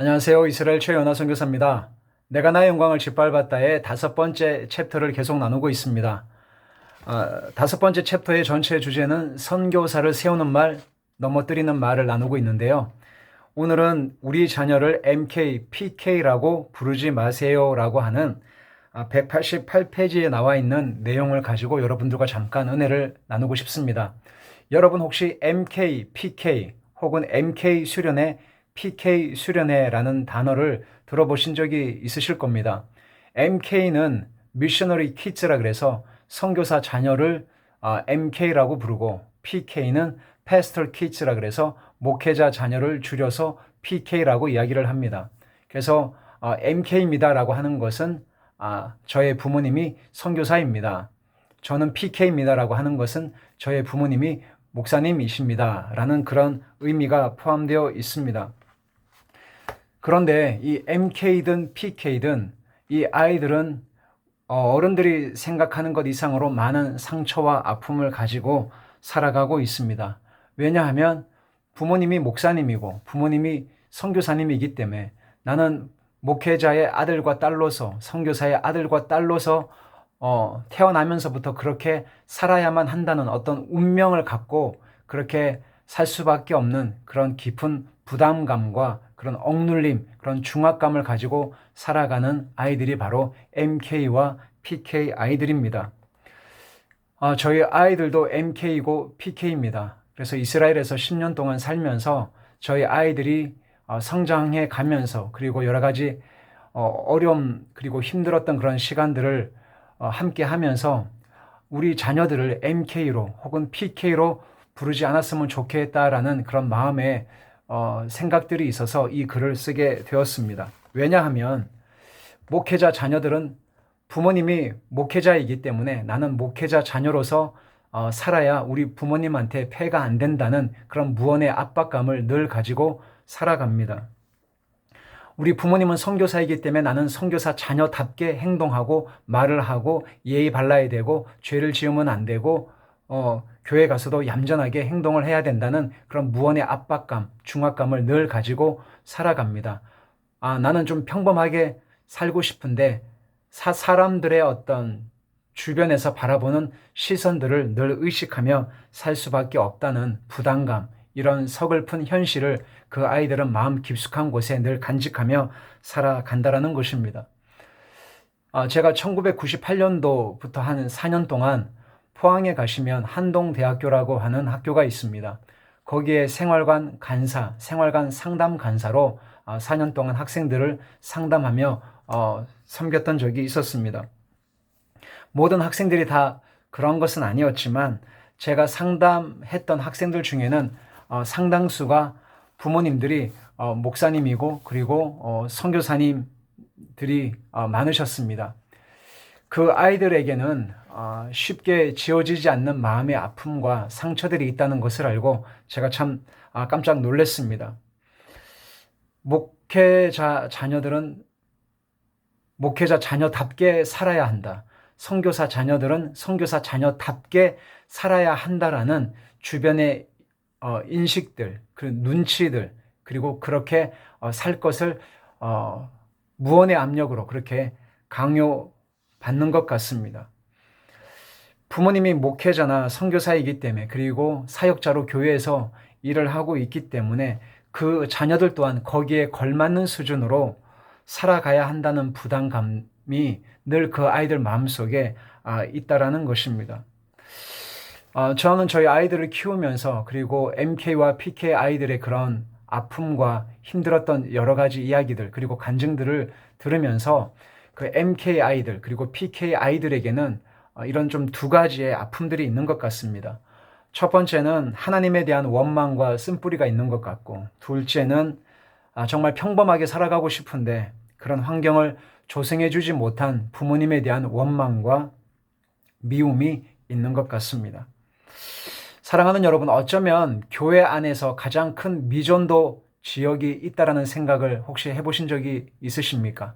안녕하세요. 이스라엘 최연아 선교사입니다. 내가 나의 영광을 짓밟았다의 5번째 챕터를 계속 나누고 있습니다. 5번째 챕터의 전체 주제는 선교사를 세우는 말, 넘어뜨리는 말을 나누고 있는데요. 오늘은 우리 자녀를 MK, PK라고 부르지 마세요라고 하는 188페이지에 나와 있는 내용을 가지고 여러분들과 잠깐 은혜를 나누고 싶습니다. 여러분 혹시 MK, PK 혹은 MK 수련회, PK 수련회라는 단어를 들어보신 적이 있으실 겁니다. MK는 미셔너리 키즈라 그래서 선교사 자녀를 MK라고 부르고 PK는 패스터 키즈라 그래서 목회자 자녀를 줄여서 PK라고 이야기를 합니다. 그래서 MK입니다라고 하는 것은 저의 부모님이 선교사입니다. 저는 PK입니다라고 하는 것은 저의 부모님이 목사님이십니다라는 그런 의미가 포함되어 있습니다. 그런데 이 MK든 PK든 이 아이들은 어른들이 생각하는 것 이상으로 많은 상처와 아픔을 가지고 살아가고 있습니다. 왜냐하면 부모님이 목사님이고 부모님이 선교사님이기 때문에 나는 목회자의 아들과 딸로서 선교사의 아들과 딸로서 태어나면서부터 그렇게 살아야만 한다는 어떤 운명을 갖고 그렇게 살 수밖에 없는 그런 깊은 부담감과 그런 억눌림, 그런 중압감을 가지고 살아가는 아이들이 바로 MK와 PK 아이들입니다. 저희 아이들도 MK이고 PK입니다. 그래서 이스라엘에서 10년 동안 살면서 저희 아이들이 성장해 가면서 그리고 여러 가지 어려움 그리고 힘들었던 그런 시간들을 함께 하면서 우리 자녀들을 MK로 혹은 PK로 부르지 않았으면 좋겠다라는 그런 마음의 생각들이 있어서 이 글을 쓰게 되었습니다. 왜냐하면 목회자 자녀들은 부모님이 목회자이기 때문에 나는 목회자 자녀로서 살아야 우리 부모님한테 폐가 안 된다는 그런 무언의 압박감을 늘 가지고 살아갑니다. 우리 부모님은 선교사이기 때문에 나는 선교사 자녀답게 행동하고 말을 하고 예의 발라야 되고 죄를 지으면 안 되고 교회 가서도 얌전하게 행동을 해야 된다는 그런 무언의 압박감, 중압감을 늘 가지고 살아갑니다. 나는 좀 평범하게 살고 싶은데 사람들의 어떤 주변에서 바라보는 시선들을 늘 의식하며 살 수밖에 없다는 부담감, 이런 서글픈 현실을 그 아이들은 마음 깊숙한 곳에 늘 간직하며 살아간다라는 것입니다. 제가 1998년도부터 한 4년 동안 포항에 가시면 한동대학교라고 하는 학교가 있습니다. 거기에 생활관 간사, 생활관 상담 간사로 4년 동안 학생들을 상담하며 섬겼던 적이 있었습니다. 모든 학생들이 다 그런 것은 아니었지만 제가 상담했던 학생들 중에는 상당수가 부모님들이 목사님이고 그리고 선교사님들이 많으셨습니다. 그 아이들에게는 쉽게 지워지지 않는 마음의 아픔과 상처들이 있다는 것을 알고 제가 참 깜짝 놀랐습니다. 목회자 자녀들은 목회자 자녀답게 살아야 한다. 선교사 자녀들은 선교사 자녀답게 살아야 한다라는 주변의 인식들, 그 눈치들, 그리고 그렇게 살 것을 무언의 압력으로 그렇게 강요받는 것 같습니다. 부모님이 목회자나 선교사이기 때문에 그리고 사역자로 교회에서 일을 하고 있기 때문에 그 자녀들 또한 거기에 걸맞는 수준으로 살아가야 한다는 부담감이 늘 그 아이들 마음속에 있다라는 것입니다. 저는 저희 아이들을 키우면서 그리고 MK와 PK 아이들의 그런 아픔과 힘들었던 여러 가지 이야기들 그리고 간증들을 들으면서 그 MK 아이들 그리고 PK 아이들에게는 이런 좀 두 가지의 아픔들이 있는 것 같습니다. 첫 번째는 하나님에 대한 원망과 쓴뿌리가 있는 것 같고, 둘째는 정말 평범하게 살아가고 싶은데 그런 환경을 조성해 주지 못한 부모님에 대한 원망과 미움이 있는 것 같습니다. 사랑하는 여러분, 어쩌면 교회 안에서 가장 큰 미전도 지역이 있다라는 생각을 혹시 해보신 적이 있으십니까?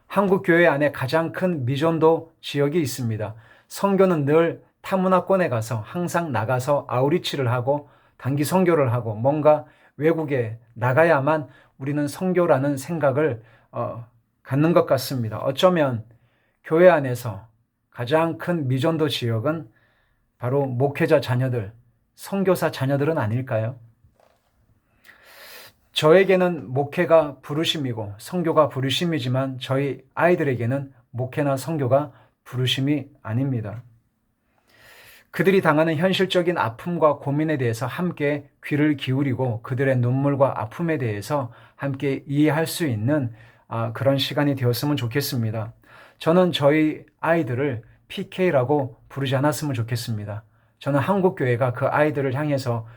한국 교회 안에 가장 큰 미전도 지역이 있습니다. 선교는 늘 타문화권에 가서 항상 나가서 아우리치를 하고 단기 선교를 하고 뭔가 외국에 나가야만 우리는 선교라는 생각을 갖는 것 같습니다. 어쩌면 교회 안에서 가장 큰 미전도 지역은 바로 목회자 자녀들, 선교사 자녀들은 아닐까요? 저에게는 목회가 부르심이고 선교가 부르심이지만 저희 아이들에게는 목회나 선교가 부르심이 아닙니다. 그들이 당하는 현실적인 아픔과 고민에 대해서 함께 귀를 기울이고 그들의 눈물과 아픔에 대해서 함께 이해할 수 있는 그런 시간이 되었으면 좋겠습니다. 저는 저희 아이들을 PK라고 부르지 않았으면 좋겠습니다. 저는 한국교회가 그 아이들을 향해서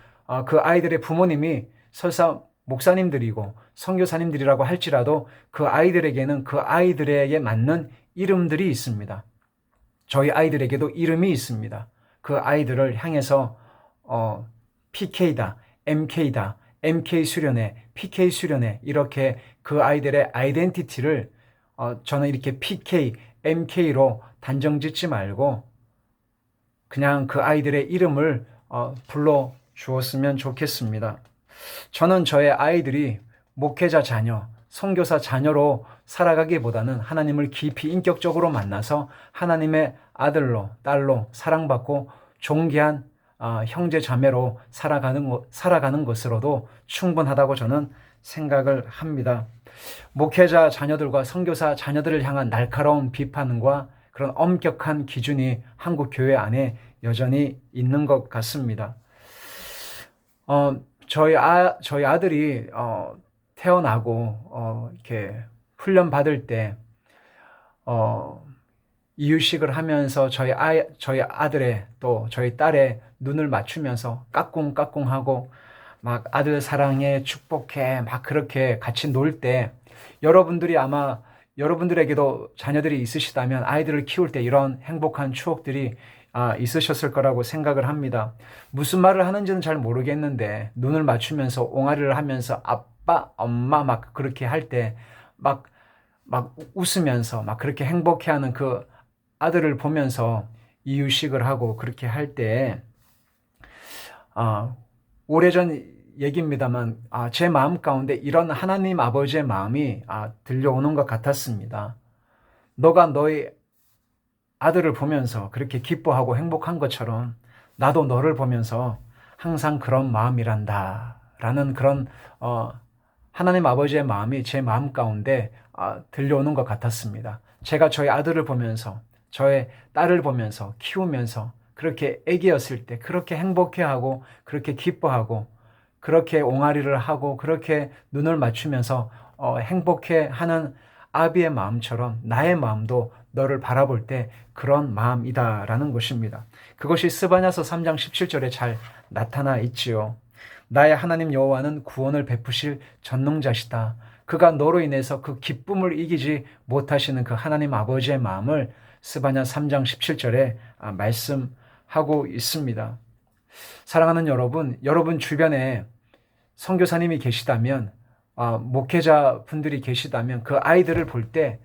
그 아이들의 부모님이 설사 목사님들이고 선교사님들이라고 할지라도 그 아이들에게는 그 아이들에게 맞는 이름들이 있습니다. 저희 아이들에게도 이름이 있습니다. 그 아이들을 향해서 PK다, MK다, MK 수련회, PK 수련회 이렇게 그 아이들의 아이덴티티를 저는 이렇게 PK, MK로 단정 짓지 말고 그냥 그 아이들의 이름을 불러 주었으면 좋겠습니다. 저는 저의 아이들이 목회자 자녀, 선교사 자녀로 살아가기보다는 하나님을 깊이 인격적으로 만나서 하나님의 아들로, 딸로 사랑받고 존귀한 형제 자매로 살아가는 것으로도 충분하다고 저는 생각을 합니다. 목회자 자녀들과 선교사 자녀들을 향한 날카로운 비판과 그런 엄격한 기준이 한국 교회 안에 여전히 있는 것 같습니다. 저희 아들이 태어나고 이렇게 훈련 받을 때 이유식을 하면서 저희 아들의 또 저희 딸의 눈을 맞추면서 까꿍까꿍하고 막 아들 사랑해 축복해 막 그렇게 같이 놀 때 여러분들이 아마 여러분들에게도 자녀들이 있으시다면 아이들을 키울 때 이런 행복한 추억들이 있으셨을 거라고 생각을 합니다. 무슨 말을 하는지는 잘 모르겠는데 눈을 맞추면서 옹알이를 하면서 아빠, 엄마 막 그렇게 할 때 막 웃으면서 막 그렇게 행복해하는 그 아들을 보면서 이유식을 하고 그렇게 할 때 오래전 얘기입니다만 제 마음 가운데 이런 하나님 아버지의 마음이 들려오는 것 같았습니다. 너가 너의 아들을 보면서 그렇게 기뻐하고 행복한 것처럼 나도 너를 보면서 항상 그런 마음이란다 라는 그런 하나님 아버지의 마음이 제 마음 가운데 들려오는 것 같았습니다. 제가 저희 아들을 보면서 저의 딸을 보면서 키우면서 그렇게 애기였을 때 그렇게 행복해하고 그렇게 기뻐하고 그렇게 옹알이를 하고 그렇게 눈을 맞추면서 행복해하는 아비의 마음처럼 나의 마음도 너를 바라볼 때 그런 마음이다라는 것입니다. 그것이 스바냐서 3장 17절에 잘 나타나 있지요. 나의 하나님 여호와는 구원을 베푸실 전능자시다. 그가 너로 인해서 그 기쁨을 이기지 못하시는 그 하나님 아버지의 마음을 스바냐 3장 17절에 말씀하고 있습니다. 사랑하는 여러분 주변에 선교사님이 계시다면 목회자 분들이 계시다면 그 아이들을 볼 때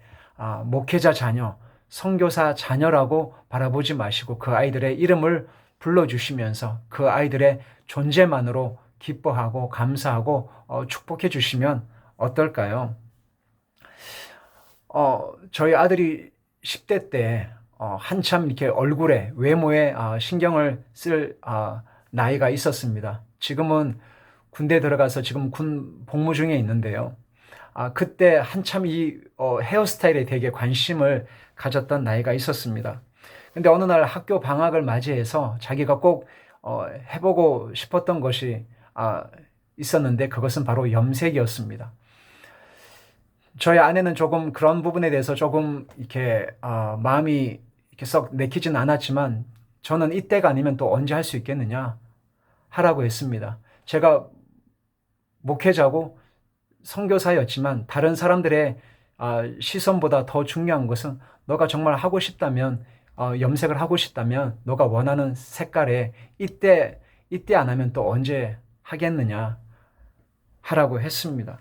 목회자 자녀, 선교사 자녀라고 바라보지 마시고 그 아이들의 이름을 불러주시면서 그 아이들의 존재만으로 기뻐하고 감사하고 축복해 주시면 어떨까요? 저희 아들이 10대 때 한참 이렇게 얼굴에 외모에 신경을 쓸 나이가 있었습니다. 지금은 군대 들어가서 지금 군 복무 중에 있는데요. 그때 한참 이 헤어스타일에 되게 관심을 가졌던 나이가 있었습니다. 근데 어느 날 학교 방학을 맞이해서 자기가 꼭 해보고 싶었던 것이 있었는데 그것은 바로 염색이었습니다. 저희 아내는 조금 그런 부분에 대해서 조금 이렇게 마음이 이렇게 썩 내키진 않았지만 저는 이때가 아니면 또 언제 할 수 있겠느냐 하라고 했습니다. 제가 목회자고 선교사였지만 다른 사람들의 시선보다 더 중요한 것은 너가 정말 하고 싶다면 염색을 하고 싶다면 너가 원하는 색깔에 이때 안 하면 또 언제 하겠느냐 하라고 했습니다.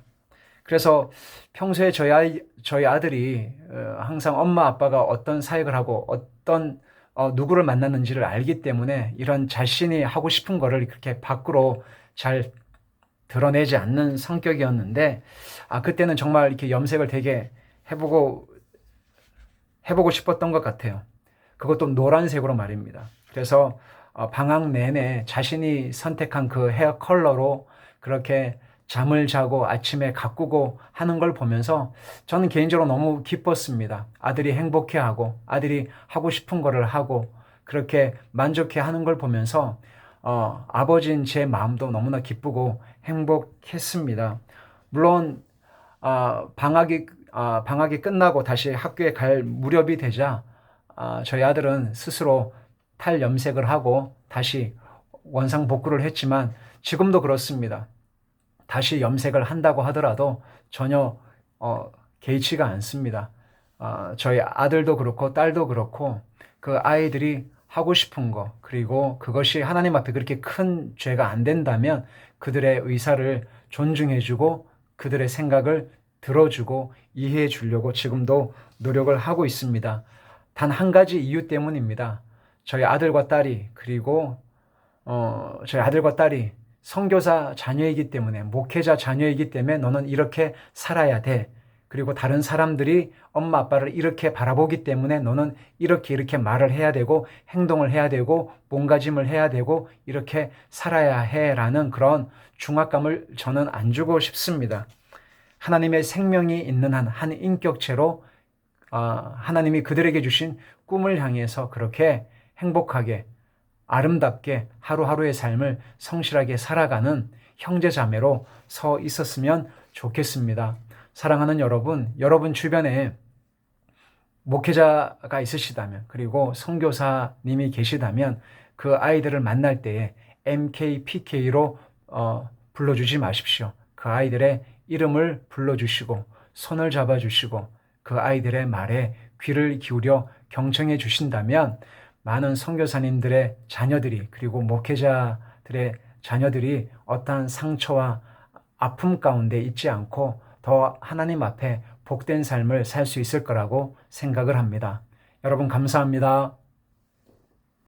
그래서 평소에 저희 아들이 항상 엄마 아빠가 어떤 사역을 하고 어떤 누구를 만났는지를 알기 때문에 이런 자신이 하고 싶은 거를 그렇게 밖으로 잘 드러내지 않는 성격이었는데, 그때는 정말 이렇게 염색을 되게 해보고 싶었던 것 같아요. 그것도 노란색으로 말입니다. 그래서 방학 내내 자신이 선택한 그 헤어 컬러로 그렇게 잠을 자고 아침에 가꾸고 하는 걸 보면서 저는 개인적으로 너무 기뻤습니다. 아들이 행복해하고 아들이 하고 싶은 거를 하고 그렇게 만족해 하는 걸 보면서 아버지인 제 마음도 너무나 기쁘고 행복했습니다. 물론 방학이 끝나고 다시 학교에 갈 무렵이 되자 저희 아들은 스스로 탈염색을 하고 다시 원상복구를 했지만 지금도 그렇습니다. 다시 염색을 한다고 하더라도 전혀 개의치가 않습니다. 저희 아들도 그렇고 딸도 그렇고 그 아이들이 하고 싶은 거, 그리고 그것이 하나님 앞에 그렇게 큰 죄가 안 된다면 그들의 의사를 존중해주고 그들의 생각을 들어주고 이해해 주려고 지금도 노력을 하고 있습니다. 단 한 가지 이유 때문입니다. 저희 아들과 딸이 선교사 자녀이기 때문에, 목회자 자녀이기 때문에 너는 이렇게 살아야 돼. 그리고 다른 사람들이 엄마 아빠를 이렇게 바라보기 때문에 너는 이렇게 말을 해야 되고 행동을 해야 되고 몸가짐을 해야 되고 이렇게 살아야 해라는 그런 중압감을 저는 안 주고 싶습니다. 하나님의 생명이 있는 한 인격체로 하나님이 그들에게 주신 꿈을 향해서 그렇게 행복하게 아름답게 하루하루의 삶을 성실하게 살아가는 형제자매로 서 있었으면 좋겠습니다. 사랑하는 여러분 주변에 목회자가 있으시다면, 그리고 선교사님이 계시다면 그 아이들을 만날 때에 MKPK로 불러주지 마십시오. 그 아이들의 이름을 불러주시고 손을 잡아주시고 그 아이들의 말에 귀를 기울여 경청해 주신다면 많은 선교사님들의 자녀들이, 그리고 목회자들의 자녀들이 어떠한 상처와 아픔 가운데 있지 않고 더 하나님 앞에 복된 삶을 살 수 있을 거라고 생각을 합니다. 여러분 감사합니다.